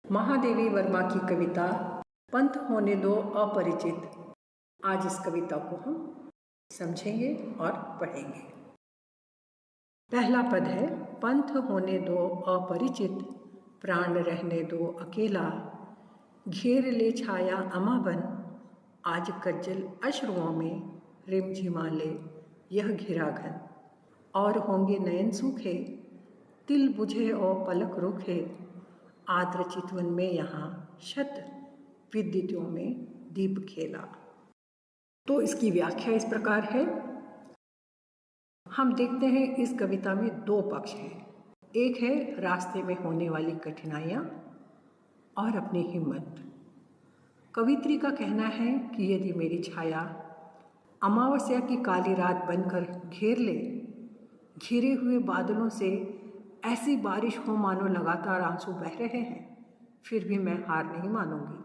महादेवी वर्मा की कविता पंथ होने दो अपरिचित। आज इस कविता को हम समझेंगे और पढ़ेंगे। पहला पद है, पंथ होने दो अपरिचित, प्राण रहने दो अकेला, घेर ले छाया अमावन, आज कज्जल अश्रुओं में रिमझिमा ले यह घिराघन, और होंगे नयन सूखे, तिल बुझे और पलक रूखे, आद्र चितवन में यहाँ शत विद्युतों में दीप खेला। तो इसकी व्याख्या इस प्रकार है। हम देखते हैं इस कविता में दो पक्ष हैं। एक है रास्ते में होने वाली कठिनाइयाँ और अपनी हिम्मत। कवित्री का कहना है कि यदि मेरी छाया अमावस्या की काली रात बनकर घेर ले, घिरे हुए बादलों से ऐसी बारिश हो मानो लगातार आंसू बह रहे हैं, फिर भी मैं हार नहीं मानूंगी।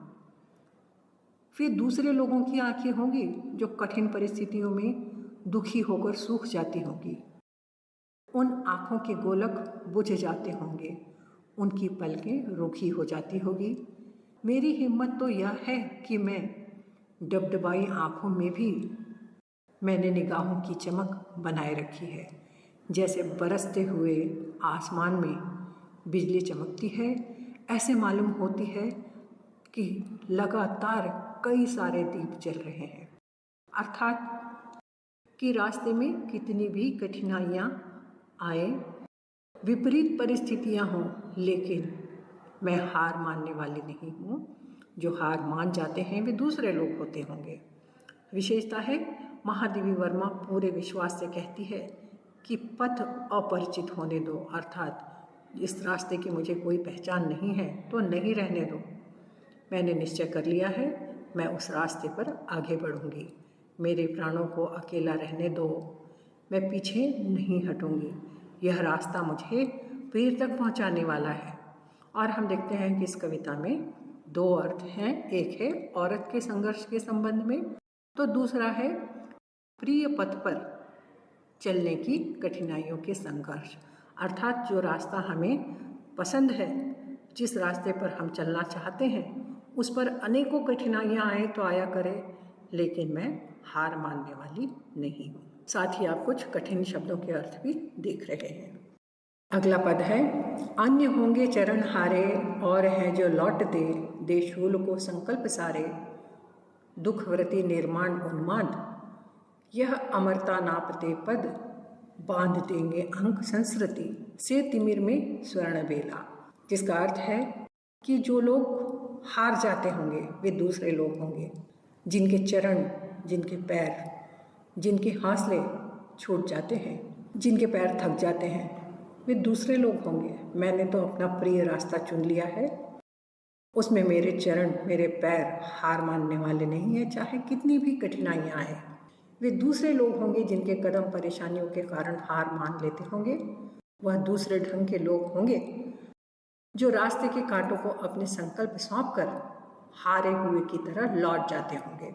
फिर दूसरे लोगों की आंखें होंगी जो कठिन परिस्थितियों में दुखी होकर सूख जाती होंगी। उन आँखों के गोलक बुझ जाते होंगे, उनकी पलकें रूखी हो जाती होगी। मेरी हिम्मत तो यह है कि मैं डबडबाई आँखों में भी मैंने निगाहों की चमक बनाए रखी है। जैसे बरसते हुए आसमान में बिजली चमकती है, ऐसे मालूम होती है कि लगातार कई सारे दीप जल रहे हैं। अर्थात कि रास्ते में कितनी भी कठिनाइयाँ आए, विपरीत परिस्थितियाँ हों, लेकिन मैं हार मानने वाली नहीं हूँ। जो हार मान जाते हैं वे दूसरे लोग होते होंगे। विशेषता है, महादेवी वर्मा पूरे विश्वास से कहती है कि पथ अपरिचित होने दो, अर्थात इस रास्ते की मुझे कोई पहचान नहीं है तो नहीं रहने दो। मैंने निश्चय कर लिया है, मैं उस रास्ते पर आगे बढ़ूंगी। मेरे प्राणों को अकेला रहने दो, मैं पीछे नहीं हटूंगी। यह रास्ता मुझे पीर तक पहुंचाने वाला है। और हम देखते हैं कि इस कविता में दो अर्थ हैं। एक है औरत के संघर्ष के संबंध में, तो दूसरा है प्रिय पथ पर चलने की कठिनाइयों के संघर्ष। अर्थात जो रास्ता हमें पसंद है, जिस रास्ते पर हम चलना चाहते हैं, उस पर अनेकों कठिनाइयाँ आए तो आया करे, लेकिन मैं हार मानने वाली नहीं हूँ। साथ ही आप कुछ कठिन शब्दों के अर्थ भी देख रहे हैं। अगला पद है, अन्य होंगे चरण हारे और हैं जो लौट दे शूल को संकल्प सारे, दुख व्रति निर्माण उन्माद, यह अमरता नापते पद, बांध देंगे अंक संस्कृति से तिमिर में स्वर्ण बेला। जिसका अर्थ है कि जो लोग हार जाते होंगे वे दूसरे लोग होंगे, जिनके चरण, जिनके पैर, जिनके हौसले छूट जाते हैं, जिनके पैर थक जाते हैं, वे दूसरे लोग होंगे। मैंने तो अपना प्रिय रास्ता चुन लिया है, उसमें मेरे चरण, मेरे पैर हार मानने वाले नहीं हैं, चाहे कितनी भी कठिनाइयाँ आए। वे दूसरे लोग होंगे जिनके कदम परेशानियों के कारण हार मान लेते होंगे। वह दूसरे ढंग के लोग होंगे जो रास्ते के कांटों को अपने संकल्प सौंप कर हारे हुए की तरह लौट जाते होंगे।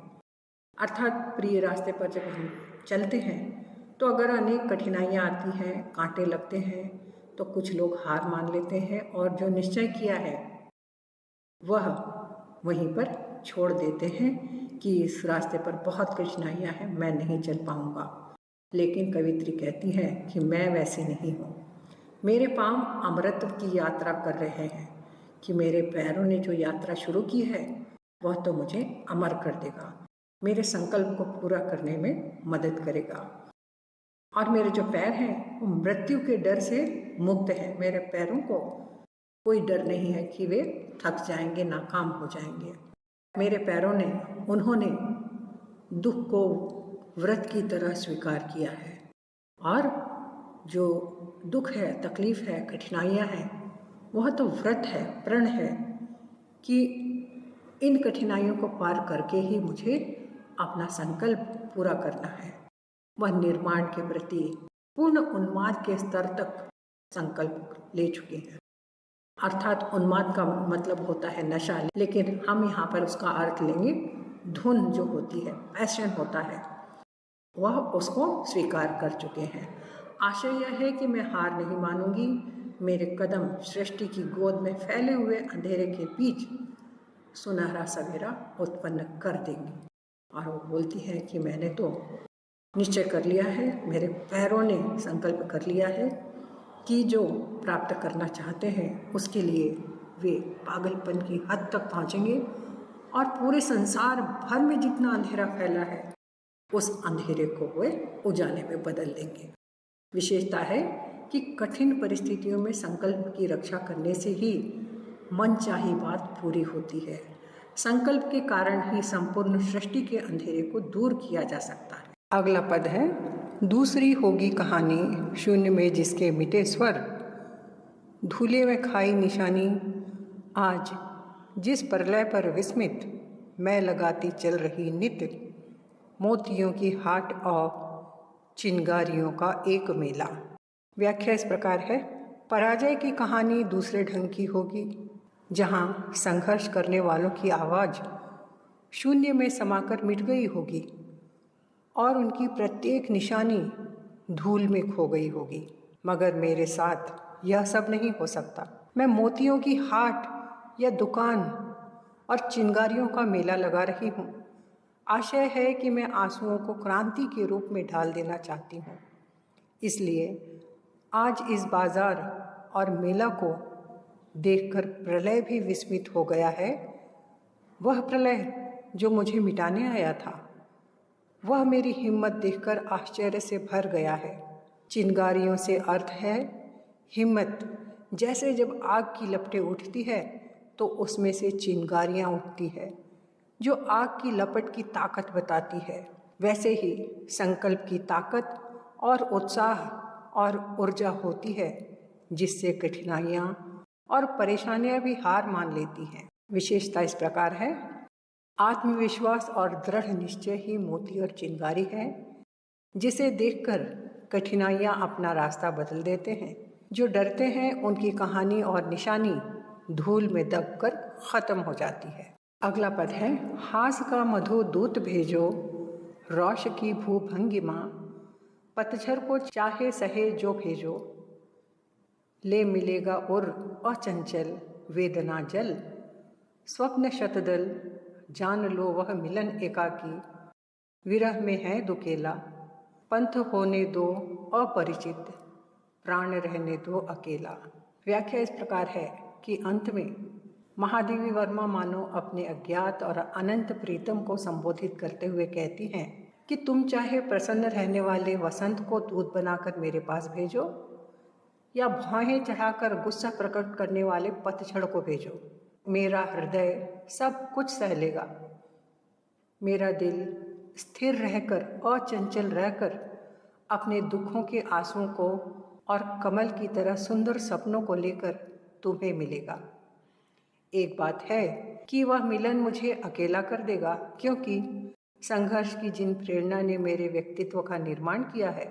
अर्थात प्रिय रास्ते पर जब हम चलते हैं तो अगर अनेक कठिनाइयाँ आती हैं, कांटे लगते हैं, तो कुछ लोग हार मान लेते हैं और जो निश्चय किया है वह वहीं पर छोड़ देते हैं कि इस रास्ते पर बहुत कठिनाइयाँ हैं, मैं नहीं चल पाऊँगा। लेकिन कवित्री कहती है कि मैं वैसी नहीं हूँ। मेरे पाँव अमृत की यात्रा कर रहे हैं, कि मेरे पैरों ने जो यात्रा शुरू की है वह तो मुझे अमर कर देगा, मेरे संकल्प को पूरा करने में मदद करेगा। और मेरे जो पैर हैं वो मृत्यु के डर से मुक्त हैं। मेरे पैरों को कोई डर नहीं है कि वे थक जाएंगे, नाकाम हो जाएंगे। मेरे पैरों ने, उन्होंने दुख को व्रत की तरह स्वीकार किया है, और जो दुख है, तकलीफ है, कठिनाइयाँ हैं, वह तो व्रत है, प्रण है कि इन कठिनाइयों को पार करके ही मुझे अपना संकल्प पूरा करना है। वह निर्माण के प्रति पूर्ण उन्माद के स्तर तक संकल्प ले चुके हैं। अर्थात उन्माद का मतलब होता है नशा, लेकिन हम यहाँ पर उसका अर्थ लेंगे धुन जो होती है, पैशन होता है, वह उसको स्वीकार कर चुके हैं। आशय यह है कि मैं हार नहीं मानूंगी, मेरे कदम सृष्टि की गोद में फैले हुए अंधेरे के बीच सुनहरा सवेरा उत्पन्न कर देंगी। और वो बोलती है कि मैंने तो निश्चय कर लिया है, मेरे पैरों ने संकल्प कर लिया है कि जो प्राप्त करना चाहते हैं उसके लिए वे पागलपन की हद तक पहुँचेंगे और पूरे संसार भर में जितना अंधेरा फैला है उस अंधेरे को वे उजाले में बदल देंगे। विशेषता है कि कठिन परिस्थितियों में संकल्प की रक्षा करने से ही मनचाही बात पूरी होती है। संकल्प के कारण ही संपूर्ण सृष्टि के अंधेरे को दूर किया जा सकता है। अगला पद है, दूसरी होगी कहानी शून्य में जिसके मिटे स्वर, धूले में खाई निशानी। आज जिस प्रलय पर विस्मित मैं लगाती चल रही नित्य, मोतियों की हाट और चिंगारियों का एक मेला। व्याख्या इस प्रकार है, पराजय की कहानी दूसरे ढंग की होगी, जहाँ संघर्ष करने वालों की आवाज़ शून्य में समाकर मिट गई होगी और उनकी प्रत्येक निशानी धूल में खो गई होगी। मगर मेरे साथ यह सब नहीं हो सकता। मैं मोतियों की हाट या दुकान और चिंगारियों का मेला लगा रही हूँ। आशय है कि मैं आंसुओं को क्रांति के रूप में ढाल देना चाहती हूँ। इसलिए आज इस बाजार और मेला को देखकर प्रलय भी विस्मित हो गया है। वह प्रलय जो मुझे मिटाने आया था, वह मेरी हिम्मत देखकर आश्चर्य से भर गया है। चिंगारियों से अर्थ है हिम्मत। जैसे जब आग की लपटें उठती है तो उसमें से चिंगारियाँ उठती है जो आग की लपट की ताकत बताती है, वैसे ही संकल्प की ताकत और उत्साह और ऊर्जा होती है जिससे कठिनाइयाँ और परेशानियाँ भी हार मान लेती हैं। विशेषता इस प्रकार है, आत्मविश्वास और दृढ़ निश्चय ही मोती और चिंगारी है जिसे देखकर कठिनाइयाँ अपना रास्ता बदल देते हैं। जो डरते हैं उनकी कहानी और निशानी धूल में दबकर खत्म हो जाती है। अगला पद है, हास का मधु दूत भेजो, रौश की भूभंगिमा, पतझर को चाहे सहे जो भेजो, ले मिलेगा उर अचंचल वेदना जल, स्वप्न शतदल जान लो वह मिलन एकाकी, विरह में है दुकेला, पंथ होने दो अपरिचित, प्राण रहने दो अकेला। व्याख्या इस प्रकार है कि अंत में महादेवी वर्मा मानो अपने अज्ञात और अनंत प्रीतम को संबोधित करते हुए कहती हैं कि तुम चाहे प्रसन्न रहने वाले वसंत को दूत बनाकर मेरे पास भेजो या भौहें चढ़ाकर गुस्सा प्रकट करने वाले पतझड़ को भेजो, मेरा हृदय सब कुछ सह लेगा। मेरा दिल स्थिर रहकर अचंचल रहकर अपने दुखों के आंसुओं को और कमल की तरह सुंदर सपनों को लेकर तुम्हें मिलेगा। एक बात है कि वह मिलन मुझे अकेला कर देगा, क्योंकि संघर्ष की जिन प्रेरणा ने मेरे व्यक्तित्व का निर्माण किया है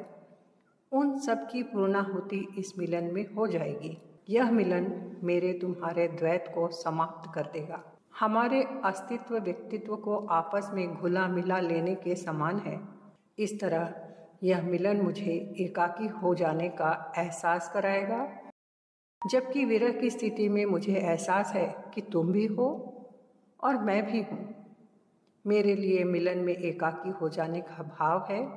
उन सब की पूर्णाहुति इस मिलन में हो जाएगी। यह मिलन मेरे तुम्हारे द्वैत को समाप्त कर देगा। हमारे अस्तित्व व्यक्तित्व को आपस में घुला मिला लेने के समान है। इस तरह यह मिलन मुझे एकाकी हो जाने का एहसास कराएगा, जबकि विरह की स्थिति में मुझे एहसास है कि तुम भी हो और मैं भी हूँ। मेरे लिए मिलन में एकाकी हो जाने का भाव है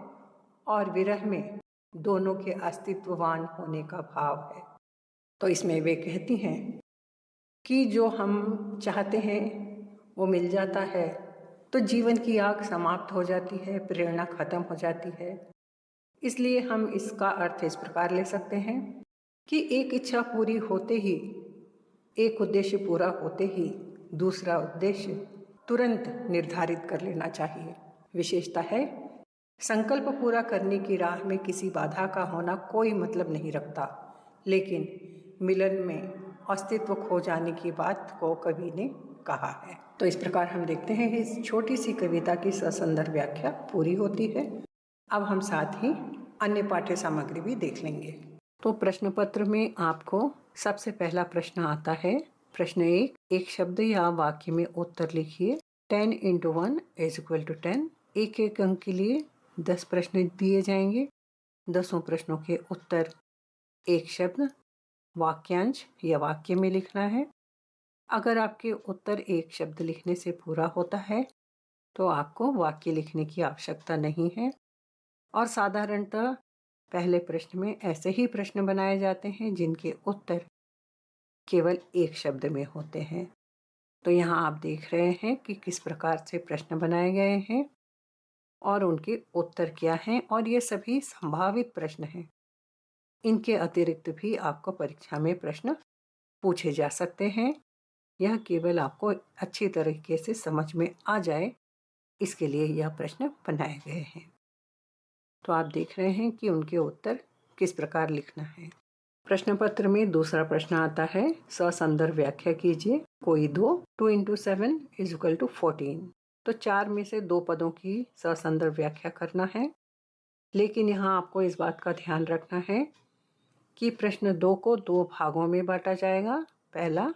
और विरह में दोनों के अस्तित्ववान होने का भाव है। तो इसमें वे कहती हैं कि जो हम चाहते हैं वो मिल जाता है तो जीवन की आग समाप्त हो जाती है, प्रेरणा खत्म हो जाती है। इसलिए हम इसका अर्थ इस प्रकार ले सकते हैं कि एक इच्छा पूरी होते ही, एक उद्देश्य पूरा होते ही दूसरा उद्देश्य तुरंत निर्धारित कर लेना चाहिए। विशेषता है, संकल्प पूरा करने की राह में किसी बाधा का होना कोई मतलब नहीं रखता, लेकिन मिलन में अस्तित्व खो जाने की बात को कवि ने कहा है। तो इस प्रकार हम देखते हैं इस छोटी सी कविता की ससंदर्भ व्याख्या पूरी होती है। अब हम साथ ही अन्य पाठ्य सामग्री भी देख लेंगे। तो प्रश्न पत्र में आपको सबसे पहला प्रश्न आता है। प्रश्न 1, एक शब्द या वाक्य में उत्तर लिखिए। 10 × 1 = 10। एक अंक के लिए 10 प्रश्न दिए जाएंगे। 10 प्रश्नों के उत्तर एक शब्द वाक्यांश या वाक्य में लिखना है। अगर आपके उत्तर एक शब्द लिखने से पूरा होता है तो आपको वाक्य लिखने की आवश्यकता नहीं है। और साधारणतः पहले प्रश्न में ऐसे ही प्रश्न बनाए जाते हैं जिनके उत्तर केवल एक शब्द में होते हैं। तो यहाँ आप देख रहे हैं कि किस प्रकार से प्रश्न बनाए गए हैं और उनके उत्तर क्या हैं, और ये सभी संभावित प्रश्न हैं। इनके अतिरिक्त भी आपको परीक्षा में प्रश्न पूछे जा सकते हैं। यह केवल आपको अच्छी तरीके से समझ में आ जाए, इसके लिए यह प्रश्न बनाए गए हैं। तो आप देख रहे हैं कि उनके उत्तर किस प्रकार लिखना है। प्रश्न पत्र में दूसरा प्रश्न आता है, ससंदर्भ व्याख्या कीजिए। कोई दो 2 × 7 = 14। तो 4 में से 2 पदों की ससंदर्भ व्याख्या करना है। लेकिन यहाँ आपको इस बात का ध्यान रखना है कि प्रश्न 2 को 2 भागों में बांटा जाएगा। पहला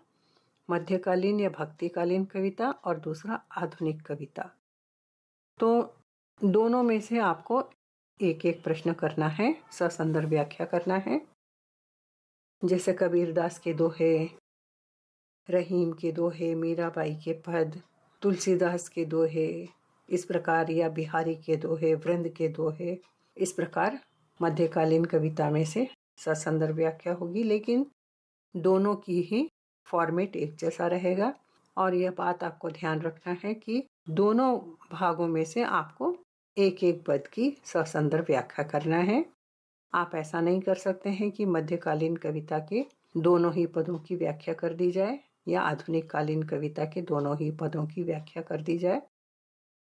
मध्यकालीन या भक्तिकालीन कविता और दूसरा आधुनिक कविता। तो दोनों में से आपको एक एक प्रश्न करना है, ससंदर्भ व्याख्या करना है। जैसे कबीरदास के दोहे, रहीम के दोहे, मीराबाई के पद, तुलसीदास के दोहे, इस प्रकार, या बिहारी के दोहे, वृंद के दोहे, इस प्रकार मध्यकालीन कविता में से ससंदर्भ व्याख्या होगी। लेकिन दोनों की ही फॉर्मेट एक जैसा रहेगा। और यह बात आपको ध्यान रखना है कि दोनों भागों में से आपको एक एक पद की ससंदर्भ व्याख्या करना है। आप ऐसा नहीं कर सकते हैं कि मध्यकालीन कविता के दोनों ही पदों की व्याख्या कर दी जाए या आधुनिक कालीन कविता के दोनों ही पदों की व्याख्या कर दी जाए।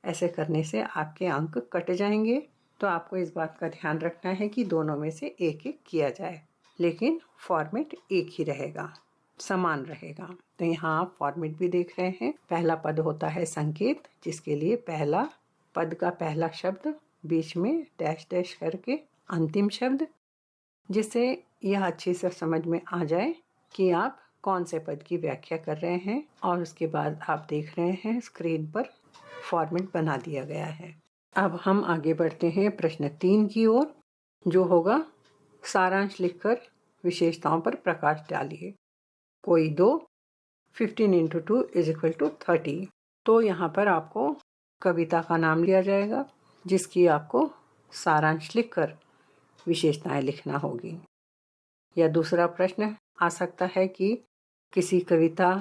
ऐसे करने से आपके अंक कट जाएंगे। तो आपको इस बात का ध्यान रखना है कि दोनों में से एक एक किया जाए, लेकिन फॉर्मेट एक ही रहेगा, समान रहेगा। तो यहाँ आप फॉर्मेट भी देख रहे हैं। पहला पद होता है संकेत, जिसके लिए पहला पद का पहला शब्द बीच में डैश डैश करके अंतिम शब्द, जिससे यह अच्छी से समझ में आ जाए कि आप कौन से पद की व्याख्या कर रहे हैं। और उसके बाद आप देख रहे हैं स्क्रीन पर फॉर्मेट बना दिया गया है। अब हम आगे बढ़ते हैं प्रश्न 3 की ओर, जो होगा सारांश लिखकर विशेषताओं पर प्रकाश डालिए। कोई दो 15 × 2 = 30। तो यहाँ पर आपको कविता का नाम लिया जाएगा, जिसकी आपको सारांश लिखकर विशेषताएं लिखना होगी। या दूसरा प्रश्न आ सकता है कि किसी कविता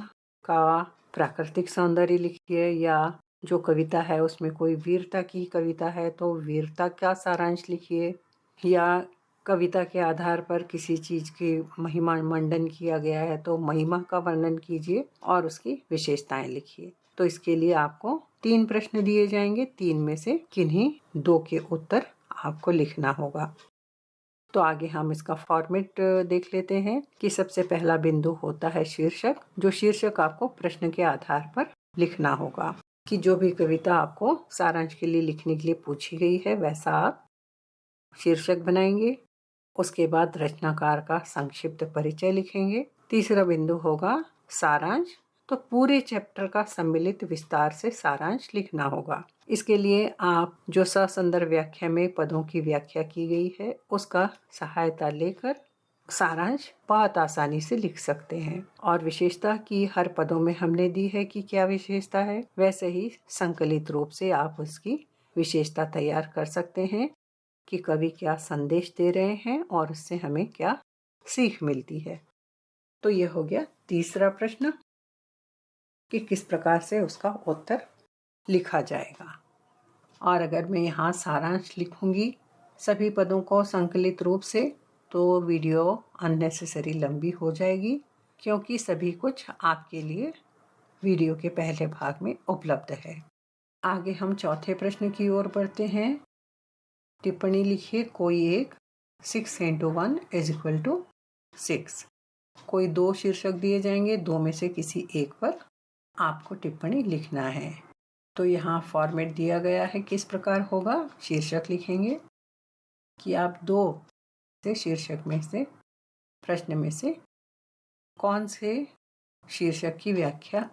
का प्राकृतिक सौंदर्य लिखिए, या जो कविता है उसमें कोई वीरता की कविता है तो वीरता का सारांश लिखिए, या कविता के आधार पर किसी चीज की महिमा मंडन किया गया है तो महिमा का वर्णन कीजिए और उसकी विशेषताएं लिखिए। तो इसके लिए आपको 3 प्रश्न दिए जाएंगे। 3 में से किन्हीं 2 के उत्तर आपको लिखना होगा। तो आगे हम इसका फॉर्मेट देख लेते हैं कि सबसे पहला बिंदु होता है शीर्षक। जो शीर्षक आपको प्रश्न के आधार पर लिखना होगा कि जो भी कविता आपको सारांश के लिए लिखने के लिए पूछी गई है वैसा आप शीर्षक बनाएंगे। उसके बाद रचनाकार का संक्षिप्त परिचय लिखेंगे। तीसरा बिंदु होगा सारांश। तो पूरे चैप्टर का सम्मिलित विस्तार से सारांश लिखना होगा। इसके लिए आप जो ससंदर्भ व्याख्या में पदों की व्याख्या की गई है उसका सहायता लेकर सारांश बहुत आसानी से लिख सकते हैं। और विशेषता की हर पदों में हमने दी है कि क्या विशेषता है, वैसे ही संकलित रूप से आप उसकी विशेषता तैयार कर सकते हैं कि कवि क्या संदेश दे रहे हैं और उससे हमें क्या सीख मिलती है। तो यह हो गया तीसरा प्रश्न कि किस प्रकार से उसका उत्तर लिखा जाएगा। और अगर मैं यहाँ सारांश लिखूंगी सभी पदों को संकलित रूप से तो वीडियो अननेसेसरी लंबी हो जाएगी, क्योंकि सभी कुछ आपके लिए वीडियो के पहले भाग में उपलब्ध है। आगे हम चौथे प्रश्न की ओर बढ़ते हैं। टिप्पणी लिखिए कोई एक 6 × 1 = 6। कोई 2 शीर्षक दिए जाएंगे, 2 में से किसी एक पर आपको टिप्पणी लिखना है। तो यहाँ फॉर्मेट दिया गया है, किस प्रकार होगा। शीर्षक लिखेंगे कि आप 2 से शीर्षक में से प्रश्न में से कौन से शीर्षक की व्याख्या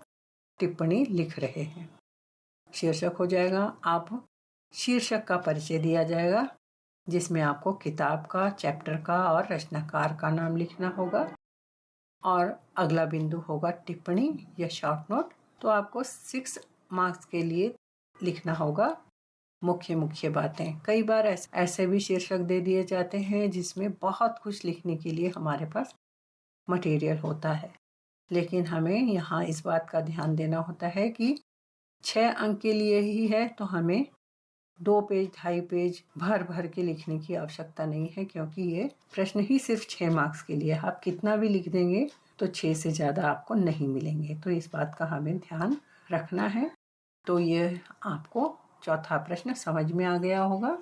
टिप्पणी लिख रहे हैं। शीर्षक हो जाएगा, आप शीर्षक का परिचय दिया जाएगा जिसमें आपको किताब का, चैप्टर का और रचनाकार का नाम लिखना होगा। और अगला बिंदु होगा टिप्पणी या शॉर्ट नोट। तो आपको 6 मार्क्स के लिए लिखना होगा मुख्य मुख्य बातें। कई बार ऐसे भी शीर्षक दे दिए जाते हैं जिसमें बहुत कुछ लिखने के लिए हमारे पास मटेरियल होता है, लेकिन हमें यहाँ इस बात का ध्यान देना होता है कि 6 अंक के लिए ही है, तो हमें 2 पेज 2.5 पेज भर भर के लिखने की आवश्यकता नहीं है, क्योंकि ये प्रश्न ही सिर्फ 6 मार्क्स के लिए। आप कितना भी लिख देंगे तो 6 से ज़्यादा आपको नहीं मिलेंगे, तो इस बात का हमें ध्यान रखना है। तो ये आपको चौथा प्रश्न समझ में आ गया होगा।